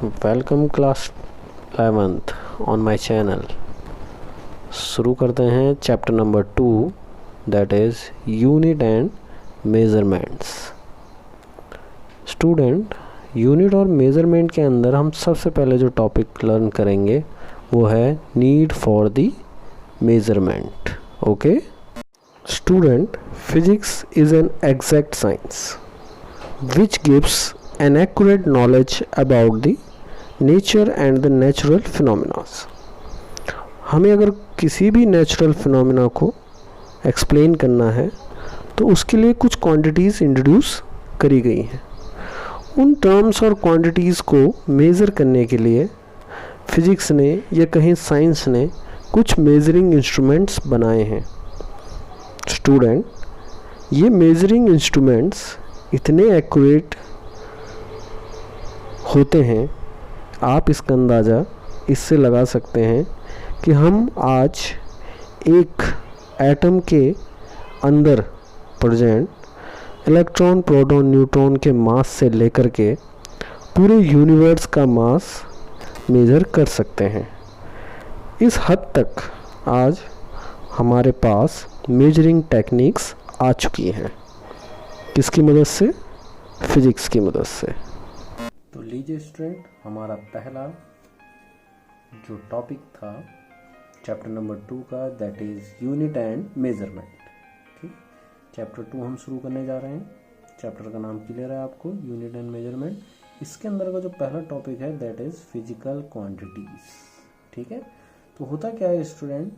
Welcome class 11th on my channel. शुरू करते हैं chapter number 2 that is unit and measurements. Student, unit और measurement के अंदर हम सबसे पहले जो टॉपिक लर्न करेंगे वो है need for the measurement. Okay student, physics is an exact science which gives an accurate knowledge about the nature and the natural phenomena। हमें अगर किसी भी नेचुरल फिनोमिना को एक्सप्लेन करना है तो उसके लिए कुछ क्वांटिटीज़ इंट्रोड्यूस करी गई हैं। उन टर्म्स और क्वांटिटीज़ को मेज़र करने के लिए फिज़िक्स ने या कहीं साइंस ने कुछ मेजरिंग इंस्ट्रूमेंट्स बनाए हैं। स्टूडेंट, ये मेजरिंग इंस्ट्रूमेंट्स इतने एक्यूरेट होते हैं, आप इसका अंदाज़ा इससे लगा सकते हैं कि हम आज एक एटम के अंदर प्रेजेंट इलेक्ट्रॉन, प्रोटॉन, न्यूट्रॉन के मास से लेकर के पूरे यूनिवर्स का मास मेज़र कर सकते हैं। इस हद तक आज हमारे पास मेजरिंग टेक्निक्स आ चुकी हैं। किसकी मदद से? फिजिक्स की मदद से। तो लीजिए स्टूडेंट, हमारा पहला जो टॉपिक था चैप्टर नंबर 2 का that is unit and measurement. ठीक, चैप्टर 2 हम शुरू करने जा रहे हैं। चैप्टर का नाम क्लियर है आपको, यूनिट एंड मेज़रमेंट। इसके अंदर का जो पहला टॉपिक है दैट इज़ फिजिकल क्वांटिटीज़। ठीक है, तो होता क्या है स्टूडेंट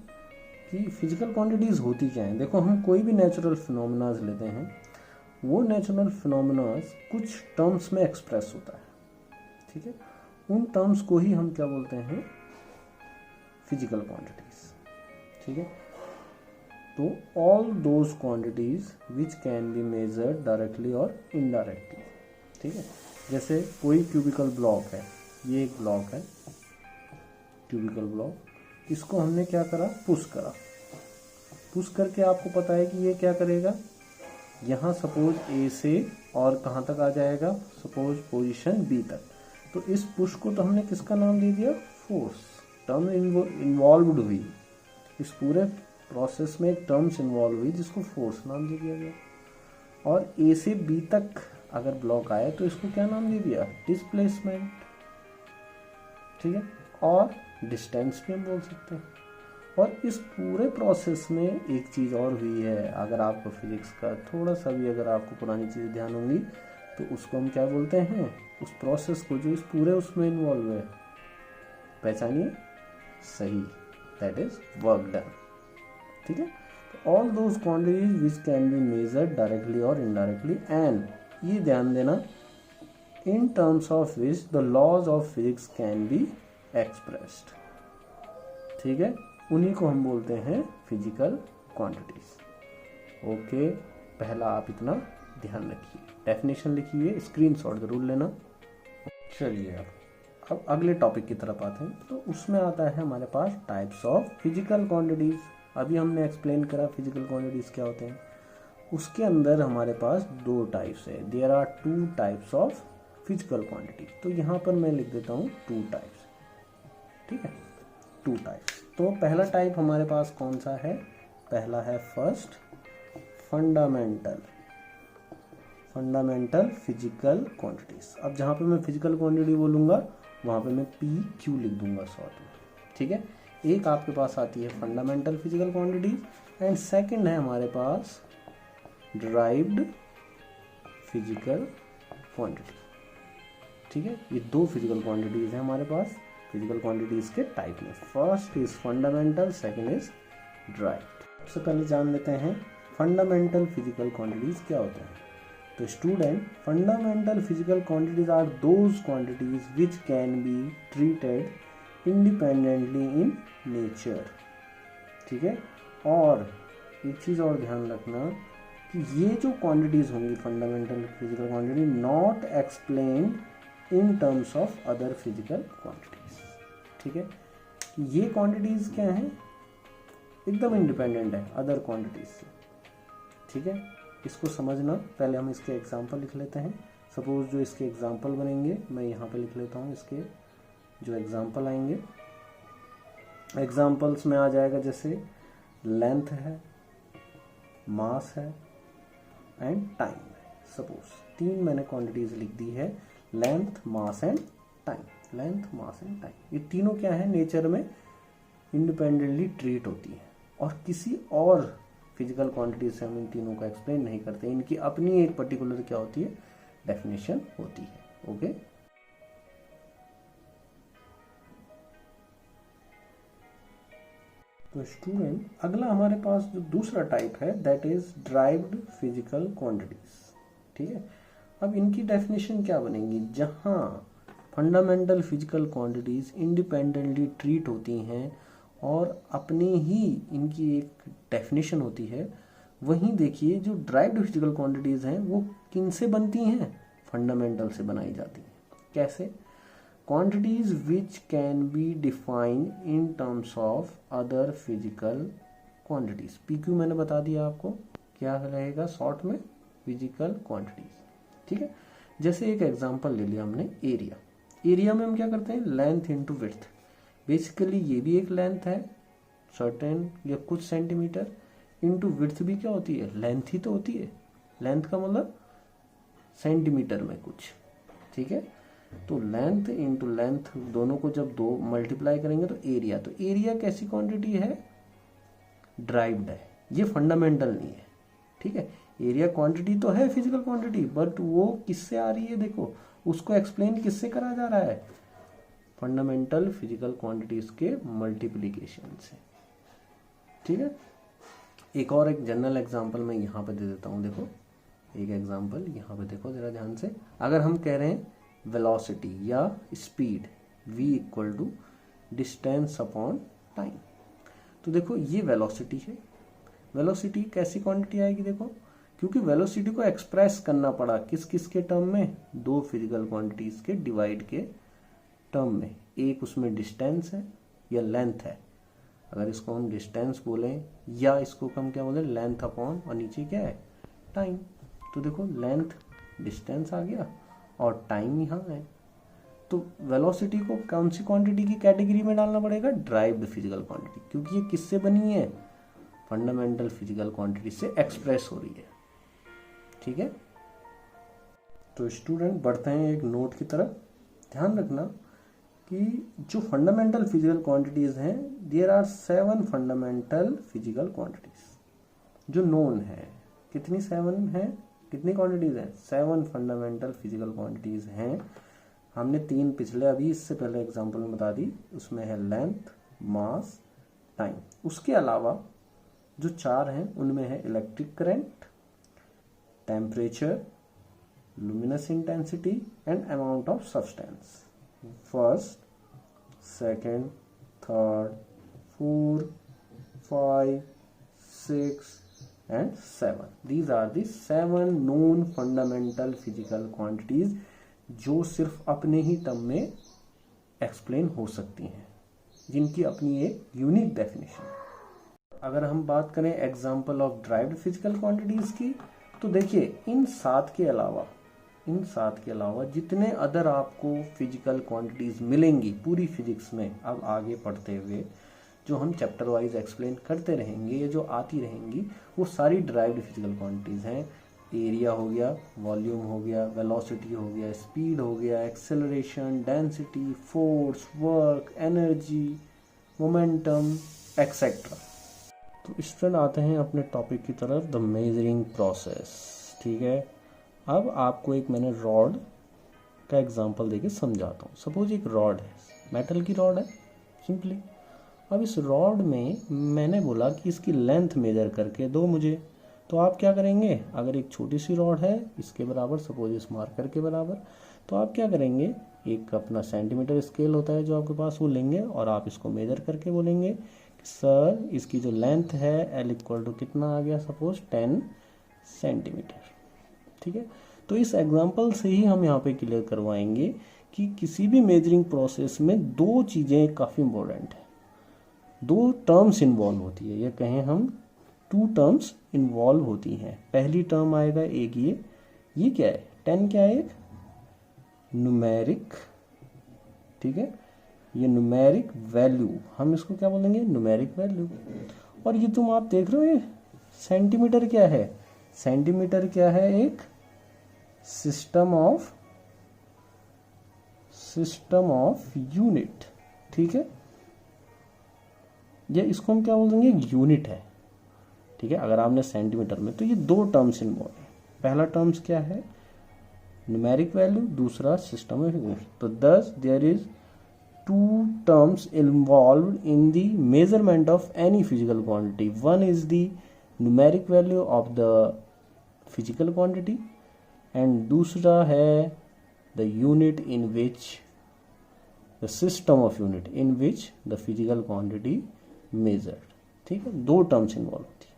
कि फिजिकल क्वांटिटीज़ होती क्या है। देखो, हम कोई भी नेचुरल फिनोमिनाज लेते हैं, वो नेचुरल फिनोमिनाज कुछ टर्म्स में एक्सप्रेस होता है। ठीक है, उन टर्म्स को ही हम क्या बोलते हैं? Physical quantities. ठीक है, तो all those quantities which can be measured directly और इनडायरेक्टली। ठीक है, जैसे कोई क्यूबिकल ब्लॉक है, ये एक ब्लॉक है क्यूबिकल ब्लॉक, इसको हमने क्या करा? पुश करा। पुश करके आपको पता है कि ये क्या करेगा, यहाँ सपोज ए से और कहाँ तक आ जाएगा, सपोज पोजीशन बी तक। तो इस पुश को तो हमने किसका नाम दे दिया? फोर्स। टर्म इन्वॉल्व्ड हुई, इस पूरे प्रोसेस में एक टर्म्स इन्वॉल्व हुई जिसको फोर्स नाम दे दिया गया। और ए से बी तक अगर ब्लॉक आया तो इसको क्या नाम दे दिया? डिस्प्लेसमेंट। ठीक है, और डिस्टेंस भी हम बोल सकते हैं। और इस पूरे प्रोसेस में एक चीज़ और हुई है, अगर आपको फिजिक्स का थोड़ा सा भी अगर आपको पुरानी चीज़ें ध्यान होंगी तो उसको हम क्या बोलते हैं? उस प्रोसेस को जो इस पूरे उसमें इन्वॉल्व है, पहचानिए। सही, दैट इज वर्क डन। ठीक है, तो all those quantities which can be measured directly और इनडायरेक्टली एंड, ये ध्यान देना, in terms of which the laws of physics can be expressed. ठीक है, उन्हीं को हम बोलते हैं फिजिकल क्वांटिटीज। ओके, पहला आप इतना ध्यान रखिए, डेफिनेशन लिखिए, स्क्रीनशॉट जरूर लेना। चलिए अब अगले टॉपिक की तरफ आते हैं। तो उसमें आता है हमारे पास टाइप्स ऑफ फिजिकल क्वांटिटीज। अभी हमने एक्सप्लेन करा फिजिकल क्वांटिटीज क्या होते हैं। उसके अंदर हमारे पास दो टाइप्स है, there are 2 types of physical quantities. तो यहाँ पर मैं लिख देता हूँ 2 टाइप्स। ठीक है, 2 टाइप्स। तो पहला टाइप हमारे पास कौन सा है? पहला है फर्स्ट, फंडामेंटल फिजिकल क्वांटिटीज। अब जहाँ पे मैं फिजिकल क्वांटिटी बोलूँगा वहाँ पे मैं पी क्यू लिख दूंगा शॉर्ट में। ठीक है, एक आपके पास आती है fundamental physical quantities and second है हमारे पास डिराइव्ड फिजिकल क्वांटिटी। ठीक है, ये 2 फिजिकल क्वांटिटीज हैं हमारे पास फिजिकल क्वांटिटीज के टाइप में। First is fundamental, second is derived. सबसे पहले जान लेते हैं फंडामेंटल फिजिकल क्वांटिटीज क्या होते हैं। तो student, fundamental physical quantities are those quantities which can be treated independently in nature. ठीक है, और एक चीज़ और ध्यान रखना कि ये जो क्वांटिटीज होंगी fundamental physical quantity not explained in terms of other physical quantities. ठीक है, ये क्वांटिटीज क्या हैं? एकदम इंडिपेंडेंट है अदर क्वांटिटीज से। ठीक है, इसको समझना, पहले हम इसके एग्जांपल लिख लेते हैं। सपोज जो इसके एग्जाम्पल बनेंगे, मैं यहाँ पे लिख लेता हूँ इसके जो एग्जाम्पल आएंगे। एग्जाम्पल्स में आ जाएगा जैसे लेंथ है, मास है एंड टाइम है। सपोज 3 मैंने क्वांटिटीज लिख दी है, length, mass and time. Length, mass and time, ये तीनों क्या है, नेचर में इंडिपेंडेंटली ट्रीट होती है और किसी और फिजिकल क्वांटिटी से हम इन तीनों का एक्सप्लेन नहीं करते। इनकी अपनी एक पर्टिकुलर क्या होती है, डेफिनेशन होती है। ओके, तो स्टूडेंट अगला हमारे पास जो दूसरा टाइप है that is derived physical quantities. ठीक है, अब इनकी डेफिनेशन क्या बनेगी, जहां fundamental physical quantities independently treat होती हैं और अपनी ही इनकी एक डेफिनेशन होती है, वहीं देखिए जो ड्राइव्ड फिजिकल क्वांटिटीज हैं वो किन से बनती हैं, फंडामेंटल से बनाई जाती हैं। कैसे, quantities which can be defined in terms of other physical quantities। PQ मैंने बता दिया आपको क्या रहेगा शॉर्ट में, फिजिकल क्वांटिटीज। ठीक है, जैसे एक एग्जांपल ले लिया हमने एरिया। एरिया में हम क्या करते हैं, लेंथ इनटू विड्थ। बेसिकली ये भी एक लेंथ है सर्टेन या कुछ सेंटीमीटर, इनटू विड्थ भी क्या होती है, लेंथ ही तो होती है। लेंथ का मतलब सेंटीमीटर में कुछ। ठीक है, तो लेंथ इंटू लेंथ दोनों को जब 2 मल्टीप्लाई करेंगे तो एरिया। तो एरिया कैसी क्वांटिटी है, ड्राइव्ड है, ये फंडामेंटल नहीं है। ठीक है, एरिया क्वांटिटी तो है फिजिकल क्वांटिटी, बट वो किससे आ रही है, देखो उसको एक्सप्लेन किससे करा जा रहा है, फंडामेंटल फिजिकल क्वांटिटीज के मल्टीप्लीकेशन से। ठीक है, एक और एक जनरल एग्जांपल मैं यहाँ पे दे देता हूँ। देखो एक एग्जांपल यहाँ पे देखो जरा ध्यान से। अगर हम कह रहे हैं वेलोसिटी या speed v equal to distance upon time, तो देखो ये वेलोसिटी है। वेलोसिटी कैसी क्वांटिटी आएगी, देखो क्योंकि वेलोसिटी को एक्सप्रेस करना पड़ा किस किस के टर्म में, 2 फिजिकल क्वांटिटीज के डिवाइड के टर्म में। एक उसमें डिस्टेंस है या लेंथ है, अगर इसको हम डिस्टेंस बोलें या इसको हम क्या बोले, लेंथ अपॉन, और नीचे क्या है, टाइम। तो देखो लेंथ डिस्टेंस आ गया और टाइम यहाँ है। तो वेलोसिटी को कौन सी क्वांटिटी की कैटेगरी में डालना पड़ेगा, ड्राइव्ड फिजिकल क्वांटिटी, क्योंकि ये किससे बनी है, फंडामेंटल फिजिकल क्वांटिटी से एक्सप्रेस हो रही है। ठीक है, तो स्टूडेंट बढ़ते हैं एक नोट की तरफ। ध्यान रखना कि जो फंडामेंटल फिजिकल क्वांटिटीज हैं, there are 7 fundamental physical quantities जो नोन है। कितनी 7 है, कितनी क्वांटिटीज हैं, 7 फंडामेंटल फिजिकल क्वांटिटीज हैं। हमने 3 पिछले अभी इससे पहले एग्जांपल में बता दी, उसमें है लेंथ, मास, टाइम। उसके अलावा जो 4 हैं उनमें है electric current, temperature, luminous intensity and amount of substance. First, second, third, 4, 5, 6 and 7. These are the 7 known fundamental physical quantities जो सिर्फ अपने ही टर्म में एक्सप्लेन हो सकती हैं, जिनकी अपनी एक यूनिक डेफिनेशन। अगर हम बात करें example of derived physical quantities की, तो देखिए इन 7 के अलावा जितने अदर आपको फिजिकल क्वांटिटीज मिलेंगी पूरी फिजिक्स में, अब आगे पढ़ते हुए जो हम चैप्टर वाइज एक्सप्लेन करते रहेंगे या जो आती रहेंगी, वो सारी ड्राइव्ड फिजिकल क्वांटिटीज हैं। एरिया हो गया, वॉल्यूम हो गया, वेलोसिटी हो गया, स्पीड हो गया, acceleration, density, force, work, energy, momentum etcetera. तो स्टूडेंट आते हैं अपने टॉपिक की तरफ, द मेजरिंग प्रोसेस। ठीक है, अब आपको एक मैंने रॉड का एग्जांपल देके समझाता हूँ। सपोज एक रॉड है, मेटल की रॉड है सिंपली। अब इस रॉड में मैंने बोला कि इसकी लेंथ मेजर करके दो मुझे, तो आप क्या करेंगे, अगर एक छोटी सी रॉड है इसके बराबर, सपोज इस मार्कर के बराबर, तो आप क्या करेंगे, एक अपना सेंटीमीटर स्केल होता है जो आपके पास, वो लेंगे और आप इसको मेजर करके बोलेंगे कि सर इसकी जो लेंथ है L इक्वल टू कितना आ गया, सपोज 10 सेंटीमीटर। ठीक है, तो इस एग्जाम्पल से ही हम यहाँ पे क्लियर करवाएंगे कि किसी भी मेजरिंग प्रोसेस में 2 चीज़ें काफ़ी इंपॉर्टेंट है, 2 टर्म्स इन्वॉल्व होती है, या कहें हम 2 टर्म्स इन्वॉल्व होती हैं। पहली टर्म आएगा एक ये क्या है, 10 क्या है, एक न्यूमेरिक, ठीक है, ये न्यूमेरिक वैल्यू, हम इसको क्या बोलेंगे, न्यूमेरिक वैल्यू। और ये तुम आप देख रहे हो ये सेंटीमीटर क्या है, सेंटीमीटर क्या है, एक सिस्टम ऑफ यूनिट, ठीक है, ये इसको हम क्या बोलेंगे, यूनिट है, ठीक है। अगर आपने सेंटीमीटर में, तो ये दो टर्म्स इन्वॉल्व है, पहला टर्म्स क्या है, न्यूमेरिक वैल्यू, दूसरा सिस्टम ऑफ यूनिट। तो this there is two terms involve in the measurement of any physical quantity, one is the numeric value of the physical quantity and दूसरा है the unit in which, the system of unit in which the physical quantity measured, ठीक है, दो terms involve होती है।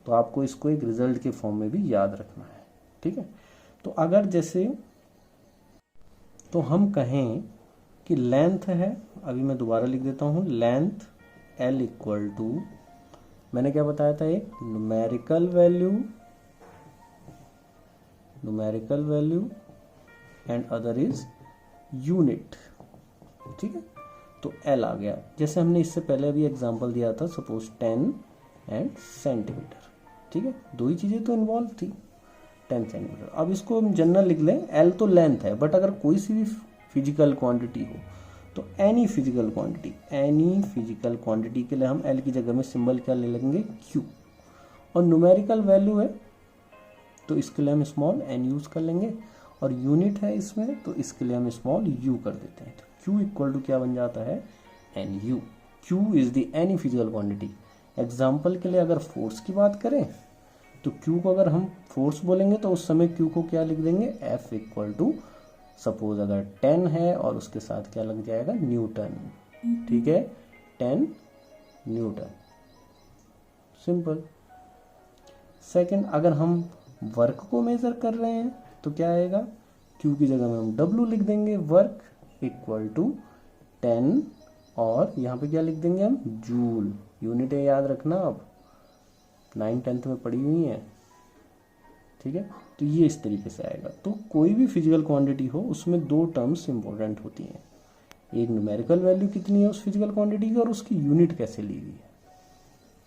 तो आपको इसको एक रिजल्ट के फॉर्म में भी याद रखना है, ठीक है। तो अगर जैसे, तो हम कहें कि लेंथ है, अभी मैं दोबारा लिख देता हूं, लेंथ L इक्वल टू, मैंने क्या बताया था, एक numerical value and other is unit, ठीक है। तो L आ गया, जैसे हमने इससे पहले भी एग्जांपल दिया था, सपोज 10 एंड सेंटीमीटर, ठीक है, दो ही चीजें तो इन्वॉल्व थी, 10 सेंटीमीटर। अब इसको हम जनरल लिख लें, L तो लेंथ है, बट अगर कोई सी भी फिजिकल क्वांटिटी हो तो एनी फिजिकल क्वांटिटी के लिए हम L की जगह में सिंबल क्या ले लेंगे, Q। और न्यूमेरिकल वैल्यू है तो इसके लिए हम स्मॉल n यूज कर लेंगे, और यूनिट है इसमें तो इसके लिए हम स्मॉल u कर देते हैं। तो Q इक्वल टू क्या बन जाता है, NU। Q is the any physical quantity. Example के लिए अगर फोर्स की बात करें तो Q को अगर हम फोर्स बोलेंगे तो उस समय Q को क्या लिख देंगे, F इक्वल टू, सपोज अगर 10 है और उसके साथ क्या लग जाएगा, न्यूटन, ठीक है, 10 न्यूटन, सिंपल। सेकंड, अगर हम वर्क को मेजर कर रहे हैं तो क्या आएगा, Q की जगह में हम W लिख देंगे, वर्क इक्वल टू 10, और यहाँ पे क्या लिख देंगे हम, जूल, यूनिट है याद रखना, अब 9th-10th में पढ़ी हुई है, ठीक है। तो ये इस तरीके से आएगा। तो कोई भी फिजिकल क्वांटिटी हो उसमें दो टर्म्स इंपॉर्टेंट होती हैं, एक न्यूमेरिकल वैल्यू कितनी है उस फिजिकल क्वांटिटी की, और उसकी यूनिट कैसे ली गई है।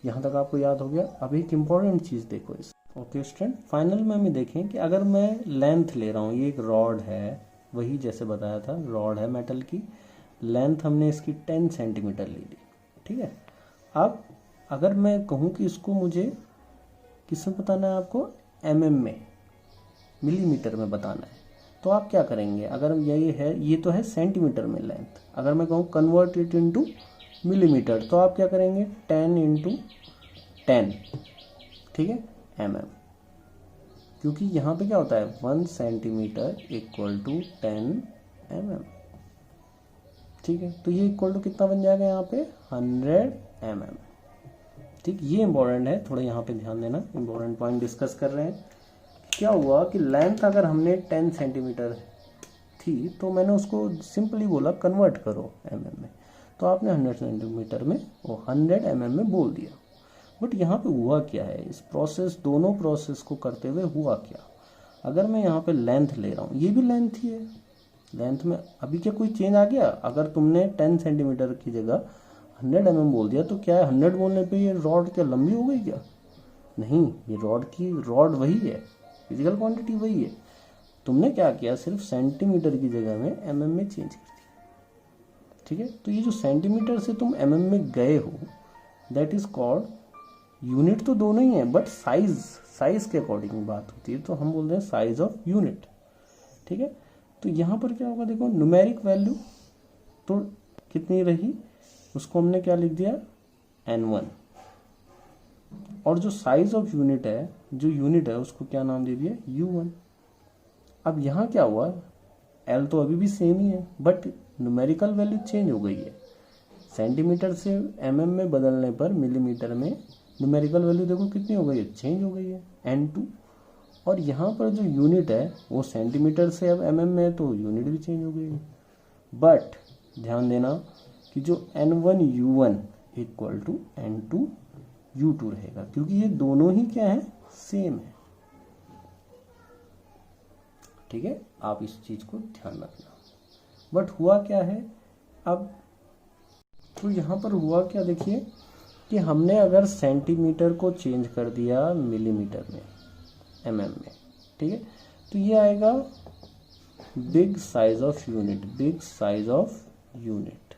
यहाँ तक आपको याद हो गया। अब एक इम्पॉर्टेंट चीज़ देखो इस, ओके स्टूडेंट, फाइनल में हमें देखें कि अगर मैं लेंथ ले रहा हूँ, ये एक रॉड है, वही जैसे बताया था, रॉड है मेटल की, लेंथ हमने इसकी 10 सेंटीमीटर ले ली, ठीक है। अब अगर मैं कहूँ कि इसको मुझे किसमें बताना है, आपको mm में, मिलीमीटर में बताना है, तो आप क्या करेंगे, अगर यही है, ये तो है सेंटीमीटर में लेंथ, अगर मैं कहूँ कन्वर्ट इट इनटू मिलीमीटर, तो आप क्या करेंगे, 10 इंटू 10, ठीक है, mm, क्योंकि यहाँ पे क्या होता है, 1 सेंटीमीटर इक्वल टू 10 mm, ठीक है। तो ये इक्वल टू कितना बन जाएगा यहाँ पे, 100 mm, ठीक। ये इंपॉर्टेंट है, थोड़ा यहाँ पे ध्यान देना, इंपॉर्टेंट पॉइंट डिस्कस कर रहे हैं। क्या हुआ कि लेंथ अगर हमने 10 सेंटीमीटर थी तो मैंने उसको सिंपली बोला कन्वर्ट करो mm में, तो आपने 100 सेंटीमीटर में वो 100 mm में बोल दिया। बट यहाँ पे हुआ क्या है, इस प्रोसेस, दोनों प्रोसेस को करते हुए हुआ क्या, अगर मैं यहाँ पे लेंथ ले रहा हूँ, ये भी लेंथ ही है, लेंथ में अभी क्या कोई चेंज आ गया, अगर तुमने 10 सेंटीमीटर की जगह 100 mm बोल दिया तो क्या है, 100 बोलने पे ये रॉड क्या लंबी हो गई क्या, नहीं, ये रॉड वही है, फिजिकल क्वांटिटी वही है, तुमने क्या किया, सिर्फ सेंटीमीटर की जगह में mm में चेंज कर दिया, ठीक है। तो ये जो सेंटीमीटर से तुम mm में गए हो, दैट इज कॉल्ड, यूनिट तो दोनों ही है, बट साइज के अकॉर्डिंग बात होती है, तो हम बोलते हैं साइज ऑफ यूनिट, ठीक है। तो यहाँ पर क्या होगा, देखो न्यूमेरिक वैल्यू तो कितनी रही, उसको हमने क्या लिख दिया, N1, और जो साइज ऑफ यूनिट है, जो यूनिट है उसको क्या नाम दे दिया, U1। अब यहाँ क्या हुआ, L तो अभी भी सेम ही है, बट न्यूमेरिकल वैल्यू चेंज हो गई है, सेंटीमीटर से mm में बदलने पर मिलीमीटर में न्यूमेरिकल वैल्यू देखो कितनी हो गई है, चेंज हो गई है, N2। और यहाँ पर जो यूनिट है वो सेंटीमीटर से अब mm में है, तो यूनिट भी चेंज हो गई है। बट ध्यान देना कि जो N1U1 इक्वल टू N2U2 रहेगा, क्योंकि ये दोनों ही क्या है, सेम है, ठीक है, आप इस चीज़ को ध्यान रखना। बट हुआ क्या है अब, तो यहाँ पर हुआ क्या देखिए कि हमने अगर सेंटीमीटर को चेंज कर दिया मिलीमीटर में, mm में, ठीक है, तो ये आएगा big size of unit, big size of unit,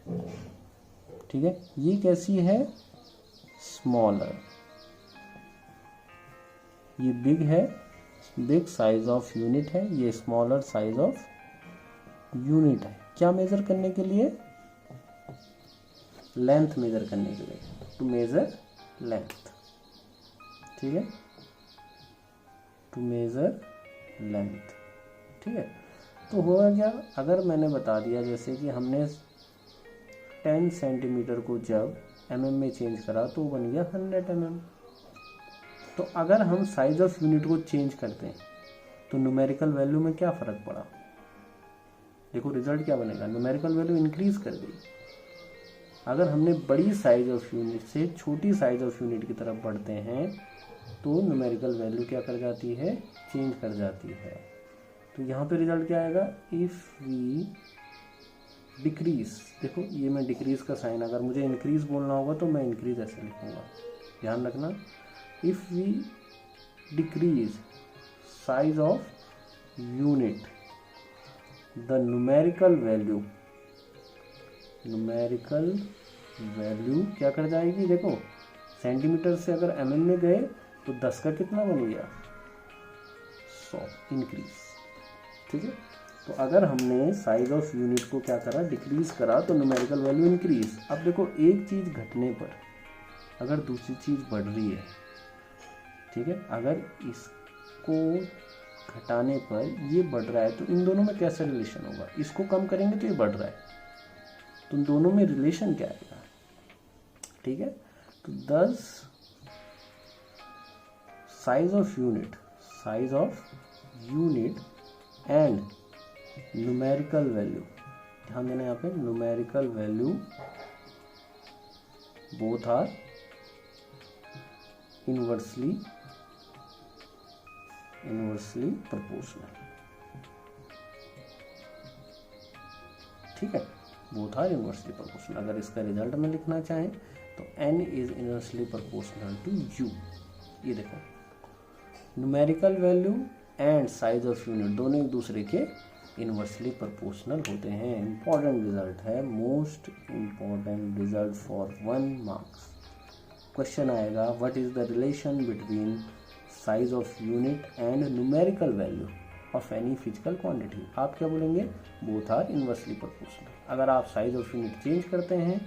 ठीक है। ये कैसी है, स्मॉलर, ये बिग है, बिग साइज ऑफ यूनिट है, ये स्मॉलर साइज ऑफ यूनिट है। क्या मेजर करने के लिए, लेंथ मेजर करने के लिए, टू मेजर लेंथ, ठीक है, टू मेजर लेंथ, ठीक है। तो होगा क्या, अगर मैंने बता दिया जैसे कि हमने 10 सेंटीमीटर को जब mm में चेंज करा तो बन गया 100 mm। तो अगर हम साइज ऑफ यूनिट को चेंज करते हैं तो न्यूमेरिकल वैल्यू में क्या फर्क पड़ा, देखो रिजल्ट क्या बनेगा, न्यूमेरिकल वैल्यू इंक्रीज कर गई। अगर हमने बड़ी साइज ऑफ यूनिट से छोटी साइज ऑफ यूनिट की तरफ बढ़ते हैं तो न्यूमेरिकल वैल्यू क्या कर जाती है, चेंज कर जाती है। तो यहाँ पे रिजल्ट क्या आएगा, इफ वी डिक्रीज, देखो ये मैं डिक्रीज का साइन, अगर मुझे इंक्रीज बोलना होगा तो मैं इंक्रीज ऐसे लिखूंगा, ध्यान रखना। If we decrease size of unit the numerical value क्या कर जाएगी, देखो सेंटीमीटर से अगर mm में गए तो 10 का कितना बन गया, 100 इंक्रीज, ठीक है। तो अगर हमने साइज ऑफ यूनिट को क्या करा, डिक्रीज करा, तो न्यूमेरिकल वैल्यू इंक्रीज। अब देखो एक चीज घटने पर अगर दूसरी चीज बढ़ रही है, ठीक है, अगर इसको घटाने पर ये बढ़ रहा है तो इन दोनों में कैसा रिलेशन होगा, इसको कम करेंगे तो ये बढ़ रहा है, तो इन दोनों में रिलेशन क्या आएगा, ठीक है। तो 10 size of unit and numerical value, ध्यान देना यहाँ पे, numerical value both are inversely proportional, ठीक है, बोथ आर इनवर्सली प्रोपोर्शनल। अगर इसका रिजल्ट में लिखना चाहें तो n is inversely proportional to u। ये देखो numerical value and size of unit दोनों एक दूसरे के इनवर्सली प्रोपोर्शनल होते हैं। इंपॉर्टेंट रिजल्ट है, most important result for 1 marks. Question आएगा, what is the relation between size of unit and numerical value of any physical quantity. आप क्या बोलेंगे, बोथ आर इनवर्सली प्रोपोर्शनल। अगर आप साइज ऑफ यूनिट चेंज करते हैं,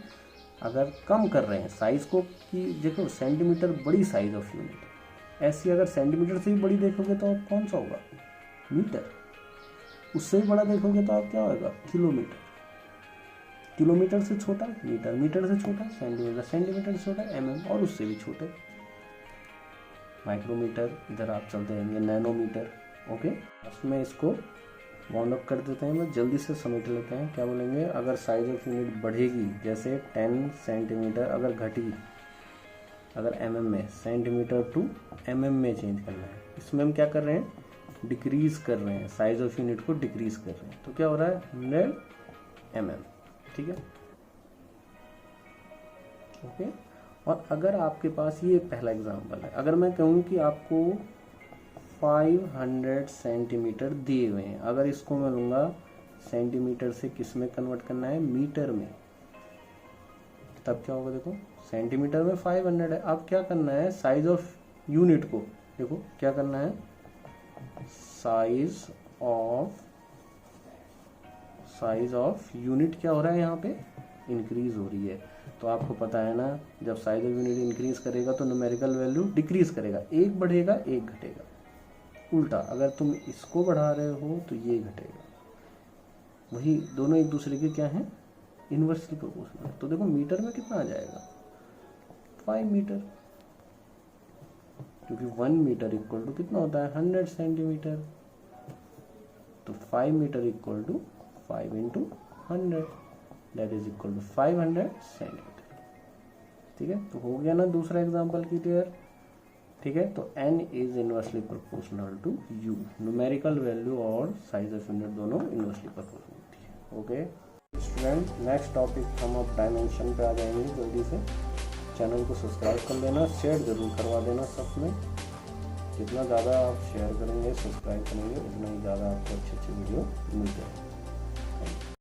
अगर कम कर रहे हैं साइज को, कि देखो सेंटीमीटर बड़ी साइज ऑफ यूनिट, ऐसी अगर सेंटीमीटर से भी बड़ी देखोगे तो आप कौन सा होगा, मीटर। उससे भी बड़ा देखोगे तो आप क्या होगा, किलोमीटर। किलोमीटर से छोटा मीटर, मीटर से छोटा सेंटीमीटर, सेंटीमीटर से छोटा mm, और उससे भी छोटे माइक्रोमीटर। इधर आप चलते रहेंगे नैनोमीटर। ओके, उसमें इसको वाउंड अप कर देते हैं, बस जल्दी से समेट लेते हैं। क्या बोलेंगे, अगर साइज ऑफ यूनिट बढ़ेगी, जैसे 10 सेंटीमीटर अगर घटी, अगर mm में, सेंटीमीटर टू mm में चेंज करना है, इसमें हम क्या कर रहे हैं, डिक्रीज कर रहे हैं, साइज ऑफ यूनिट को डिक्रीज कर रहे हैं। तो क्या हो रहा है, 100 mm, ठीक है। ओके, और अगर आपके पास, ये पहला एग्जांपल है, अगर मैं कहूँ कि आपको 500 सेंटीमीटर दिए हुए हैं, अगर इसको मैं लूँगा सेंटीमीटर से किस में कन्वर्ट करना है, मीटर में, तब क्या होगा, देखो सेंटीमीटर में 500 है। अब क्या करना है, साइज ऑफ यूनिट को, देखो क्या करना है, साइज ऑफ यूनिट क्या हो रहा है, यहाँ पे इंक्रीज हो रही है। तो आपको पता है ना, जब साइज ऑफ यूनिट इंक्रीज करेगा तो न्यूमेरिकल वैल्यू डिक्रीज करेगा, एक बढ़ेगा एक घटेगा। उल्टा अगर तुम इसको बढ़ा रहे हो तो ये घटेगा। वही दोनों एक दूसरे के क्या हैं, इनवर्सली प्रोपोर्शनल। तो देखो मीटर में कितना आ जाएगा, 5 मीटर, क्योंकि 1 मीटर इक्वल टू कितना होता है, 100 सेंटीमीटर। तो 5 metre equal to 5 into 100, that is equal to 500 centimetre. ठीक है, तो हो गया ना दूसरा एग्जाम्पल क्लियर। ठीक है। तो n is inversely proportional to u, numerical value और साइज ऑफ यूनिट दोनों इनवर्सली प्रोपोर्शनल होती है। ओके स्टूडेंट, नेक्स्ट टॉपिक हम अब डायमेंशन पे आ जाएंगे। जल्दी से चैनल को सब्सक्राइब कर लेना, शेयर जरूर करवा देना सब में। जितना ज़्यादा आप शेयर करेंगे, सब्सक्राइब करेंगे, उतना ही ज़्यादा आपको अच्छे अच्छे वीडियो मिलते हैं।